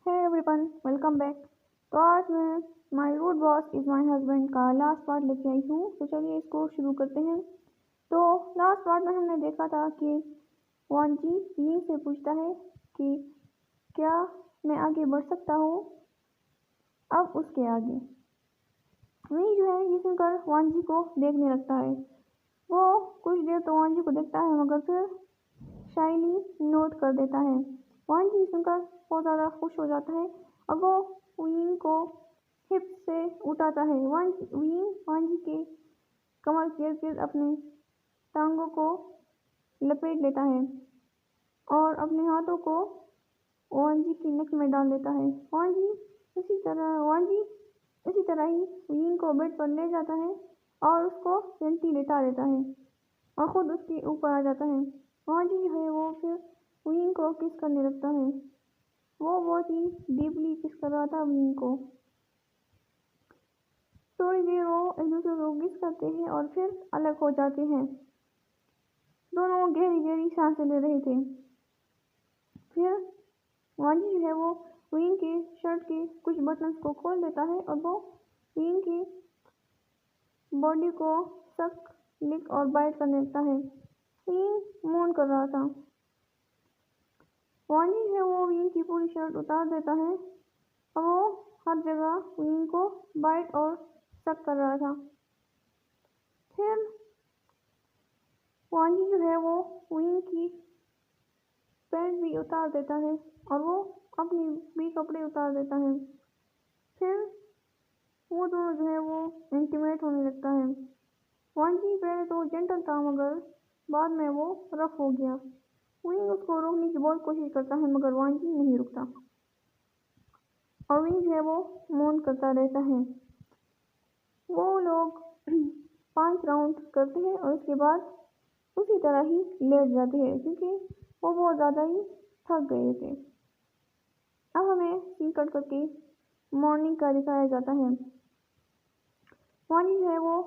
Hey everyone, welcome back. तो आज मैं my rude boss is my husband का लास्ट पार्ट लेके आई हूँ। तो चलिए इसको शुरू करते हैं। तो लास्ट पार्ट में हमने देखा था कि वांजी यिंग से पूछता है कि क्या मैं आगे बढ़ सकता हूँ। अब उसके आगे विंग जो है ये सुनकर वांजी को देखने लगता है। वो कुछ देर तो वांजी को देखता है मगर फिर शाइली नोट कर देता है। वांजी सुनकर बहुत ज़्यादा खुश हो जाता है और वो विंग को हिप से उठाता है। विंग वांजी के कमर के इर्द गिर्द अपने टांगों को लपेट लेता है और अपने हाथों को वांजी की नक में डाल लेता है। वांजी इसी तरह ही विंग को बेड पर ले जाता है और उसको जेंटली लेटा देता है और खुद उसके ऊपर आ जाता है। वांजी जो है वो फिर विंग को किस करने लगता है। वो बहुत ही डीपली किस कर रहा था विंग को। थोड़ी देर वो एक दूसरे को किस करते हैं और फिर अलग हो जाते हैं। दोनों गहरी गहरी सांसें ले रहे थे। फिर वांजी जो है वो विंग के शर्ट के कुछ बटन्स को खोल देता है और वो विंग की बॉडी को सक लिक और बाइट करने लगता है। विंग मौन कर रहा था। वांजी जो है वो विंग की पूरी शर्ट उतार देता है और वो हर जगह विंग को बाइट और सक कर रहा था। फिर वांजी जो है वो विंग की पैंट भी उतार देता है और वो अपने भी कपड़े उतार देता है। फिर वो दोनों जो है वो इंटीमेट होने लगता है। वांजी पहले तो जेंटल था मगर बाद में वो रफ हो गया। विंग उसको रोकने की बहुत कोशिश करता है मगर वांजी नहीं रुकता और विंग जो है वो मौन करता रहता है। वो लोग 5 राउंड करते हैं और उसके बाद उसी तरह ही लेट जाते हैं क्योंकि वो बहुत ज़्यादा ही थक गए थे। अब हमें सीन कट करके मॉर्निंग का दिखाया जाता है। वानी जो है वो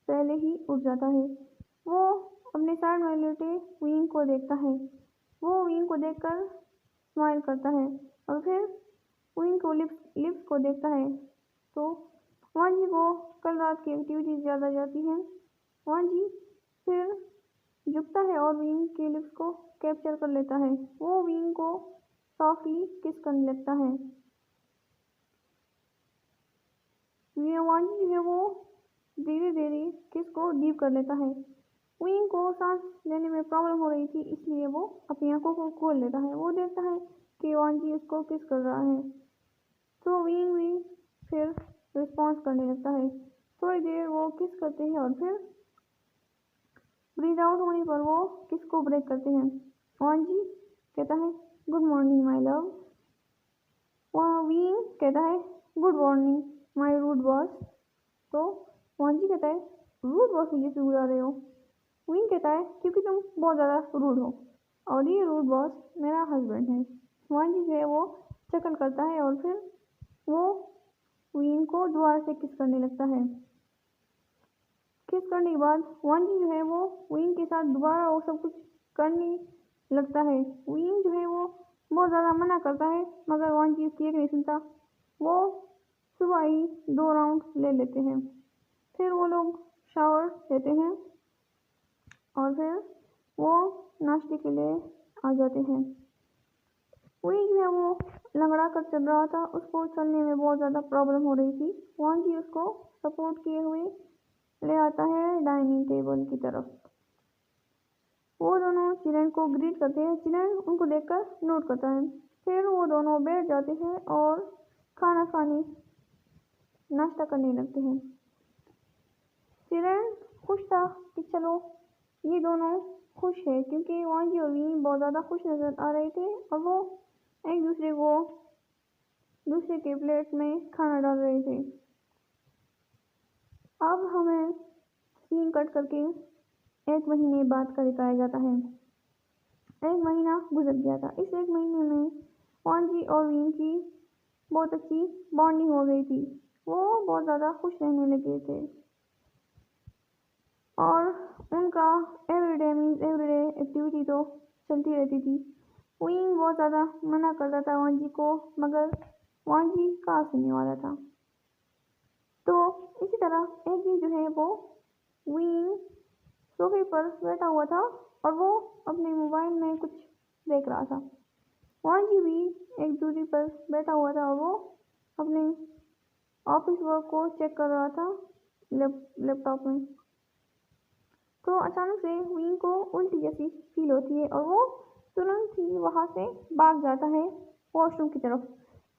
पहले ही उठ जाता है। वो अपने साइड में लेटे विंग को देखता है। वो विंग को देखकर स्माइल करता है और फिर विंग को लिप्स को देखता है। तो वांजी को कल रात की एक्टिविटीज याद आ जाती है। वांजी फिर झुकता है और विंग के लिप्स को कैप्चर कर लेता है। वो विंग को सॉफ्टली किस करने लगता है। वांजी जो है वो धीरे धीरे किस को डीप कर लेता है। विंग को सांस लेने में प्रॉब्लम हो रही थी इसलिए वो अपनी आंखों को खोल लेता है। वो देखता है कि वांजी उसको किस कर रहा है तो विंग भी फिर रिस्पॉन्स करने लगता है। थोड़ी देर वो किस करते हैं और फिर ब्रीद आउट होने पर वो किस को ब्रेक करते हैं। वांजी कहता है गुड मॉर्निंग माय लव। विंग कहता है good morning my rude boss. तो वांजी कहता है रूड बॉस मुझे क्यों बुला रहे हो। विंग कहता है क्योंकि तुम बहुत ज़्यादा रूड हो और ये रूड बॉस मेरा हस्बैंड है। वांजी जो है वो चकल करता है और फिर वो विंग को दोबारा से किस करने लगता है। किस करने के बाद वांजी जो है वो विंग के साथ दोबारा वो सब कुछ करने लगता है। विंग जो है वो बहुत ज़्यादा मना करता है मगर वांजी उसकी एक नहीं सुनता। वो सुबह ही 2 राउंड ले लेते हैं। फिर वो लोग शावर लेते हैं और फिर वो नाश्ते के लिए आ जाते हैं। विंग जो है वो लंगड़ा कर चल रहा था। उसको चलने में बहुत ज़्यादा प्रॉब्लम हो रही थी। वांजी उसको सपोर्ट किए हुए ले आता है डाइनिंग टेबल की तरफ। वो दोनों चिरन को ग्रीट करते हैं। चिरन उनको देखकर नोट करता है। फिर वो दोनों बैठ जाते हैं और खाना खाने नाश्ता करने लगते हैं। चिरन खुश था कि चलो ये दोनों खुश है क्योंकि वांजी और विंग बहुत ज़्यादा खुश नज़र आ रहे थे और वो एक दूसरे को दूसरे के प्लेट में खाना डाल रहे थे। अब हमें सीन कट करके 1 महीने बाद का दिखाया जाता है। 1 महीना गुजर गया था। इस 1 महीने में वांजी और विंग की बहुत अच्छी बॉन्डिंग हो गई थी। वो बहुत ज़्यादा खुश रहने लगे थे और उनका एवरीडे मीन्स एवरीडे एक्टिविटी तो चलती रहती थी। विंग बहुत ज़्यादा मना करता था वांजी को, मगर वांजी कहाँ सुनने वाला था। तो इसी तरह एक दिन जो है वो विंग सोफे पर बैठा हुआ था और वो अपने मोबाइल में कुछ देख रहा था। वांजी भी एक दूरी पर बैठा हुआ था और वो अपने ऑफिस वर्क को चेक कर रहा था लैपटॉप में। तो अचानक से विंग को उल्टी जैसी फील होती है और वो तुरंत ही वहाँ से भाग जाता है वॉशरूम की तरफ।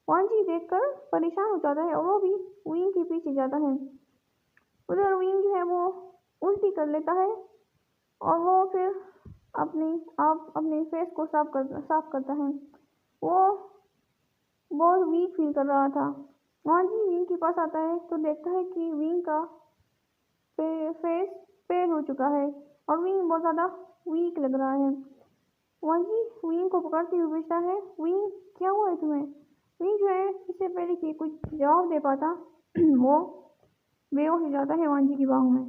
वांजी देखकर परेशान हो जाता है और वो भी विंग के पीछे जाता है। उधर विंग जो है वो उल्टी कर लेता है और वो फिर अपने फेस को साफ करता है। वो बहुत वीक फील कर रहा था। वांजी विंग के पास आता है तो देखता है कि विंग का फेस पेल हो चुका है और विंग बहुत ज़्यादा वीक लग रहा है। वांजी विंग को पकड़ते हुए पूछता है, विंग क्या हुआ है तुम्हें? विंग जो है इससे पहले कि कुछ जवाब दे पाता वो बेहोश हो जाता है वांजी की बाहों में।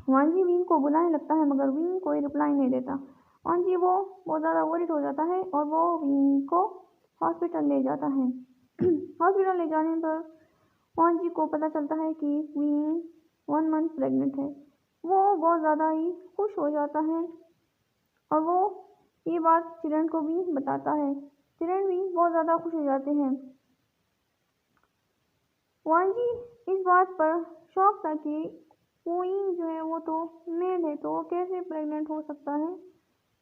वांजी विंग को बुलाने लगता है मगर विंग कोई रिप्लाई नहीं देता। वांजी वो बहुत ज़्यादा वरिड हो जाता है और वो विंग को हॉस्पिटल ले जाता है। हॉस्पिटल ले जाने पर वांजी को पता चलता है कि विंग 1 मंथ प्रेग्नेंट है। वो बहुत ज़्यादा ही खुश हो जाता है और वो ये बात चिरन को भी बताता है। चिरन भी बहुत ज़्यादा खुश हो जाते हैं। वांजी इस बात पर शॉक था कि विंग जो है वो तो मेल है तो कैसे प्रेग्नेंट हो सकता है।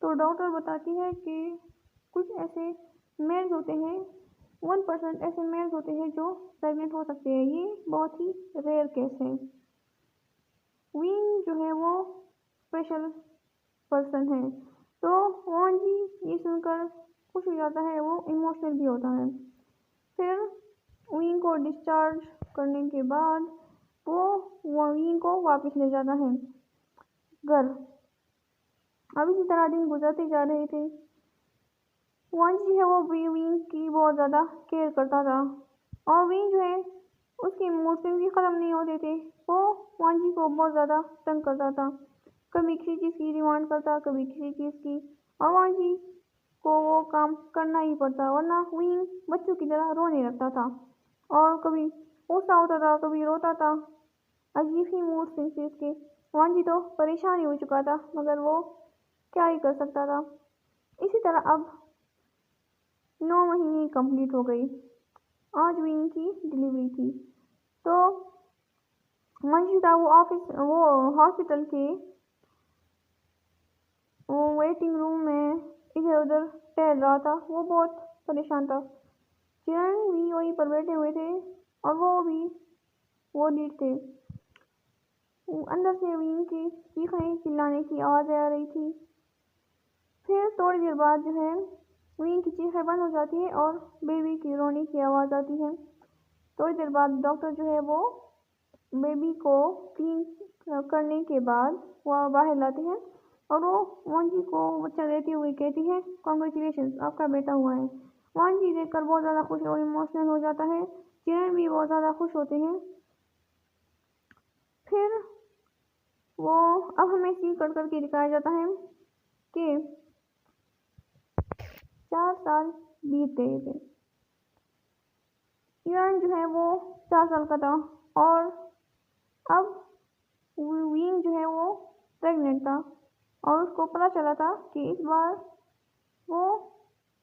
तो डॉक्टर बताती है कि कुछ ऐसे मेल्स होते हैं, 1% ऐसे मेल्स होते हैं जो प्रेग्नेंट हो सकते हैं। ये बहुत ही रेयर केस है। विंग जो है वो स्पेशल पर्सन है। तो वांजी ये सुनकर खुश हो जाता है, वो इमोशनल भी होता है। फिर विंग को डिस्चार्ज करने के बाद वो विंग को वापस ले जाता है घर। अब इसी तरह दिन गुजरते जा रहे थे। वांजी है वो भी विंग की बहुत ज़्यादा केयर करता था और विंग जो है उसके इमोशंस भी ख़त्म नहीं होते थे। वो वांजी को बहुत ज़्यादा तंग करता था, कभी किसी चीज़ की डिमांड करता, कभी किसी चीज़ की, और वांजी को वो काम करना ही पड़ता वरना विंग बच्चों की तरह रोने लगता था और कभी गुस्सा होता था, कभी रोता था। अजीब ही मूड स्विंग्स थे इसके। वांजी तो परेशान ही हो चुका था मगर वो क्या ही कर सकता था। इसी तरह अब 9 महीने कंप्लीट हो गई। आज विंग की डिलीवरी थी। तो वांजी था वो हॉस्पिटल के वेटिंग रूम में इधर उधर टहल रहा था। वो बहुत परेशान था। चिरन भी वहीं पर बैठे हुए थे और वो भी वो लीड थे। अंदर से विंग की चीखने चिल्लाने की आवाज़ आ रही थी। फिर थोड़ी देर बाद जो है विंग की चीखें बंद हो जाती है और बेबी की रोने की आवाज़ आती है। थोड़ी देर बाद डॉक्टर जो है वो बेबी को क्लीन करने के बाद वो बाहर लाते हैं और वो वांजी को बच्चा देते हुए कहती है, कॉन्ग्रेचुलेशन, आपका बेटा हुआ है। वांजी देखकर बहुत ज़्यादा खुश और इमोशनल हो जाता है। चिरन भी बहुत ज़्यादा खुश होते हैं। फिर वो अब हमें सीन कट करके दिखाया जाता है कि 4 साल बीत गए थे। चिरन जो है वो 4 साल का था और अब विंग जो है वो प्रेग्नेंट था और उसको पता चला था कि इस बार वो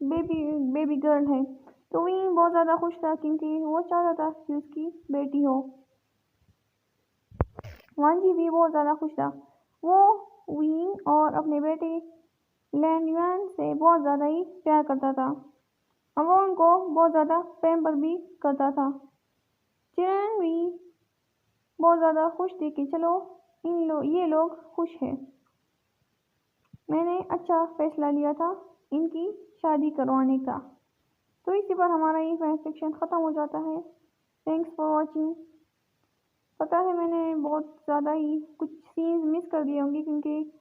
बेबी गर्ल है। तो विंग बहुत ज़्यादा खुश था क्योंकि वो चाहता था कि उसकी बेटी हो। वांजी भी बहुत ज़्यादा खुश था। वो विंग और अपने बेटे लैन युआन से बहुत ज़्यादा ही प्यार करता था और वो उनको बहुत ज़्यादा पैम्पर भी करता था। चिरन भी बहुत ज़्यादा खुश थी कि चलो ये लोग खुश हैं, मैंने अच्छा फैसला लिया था इनकी शादी करवाने का। तो इसी पर हमारा ये फैन फिक्शन ख़त्म हो जाता है। Thanks for watching. पता है मैंने बहुत ज़्यादा ही कुछ सीन्स मिस कर दिए होंगे क्योंकि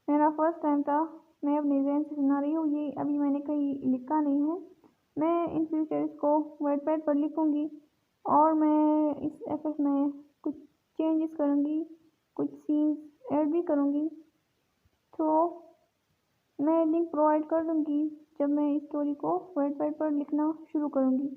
मेरा फर्स्ट टाइम था, मैं अपने जहन से सुना रही हूँ। ये अभी मैंने कहीं लिखा नहीं है। मैं इन फ्यूचर इसको वाइटपैड पर लिखूँगी और मैं इस एफएस में कुछ चेंजेस करूँगी, कुछ सीन्स ऐड भी करूँगी। तो मैं लिंक प्रोवाइड कर दूँगी जब मैं इस स्टोरी को वाइटबोर्ड पर लिखना शुरू करूँगी।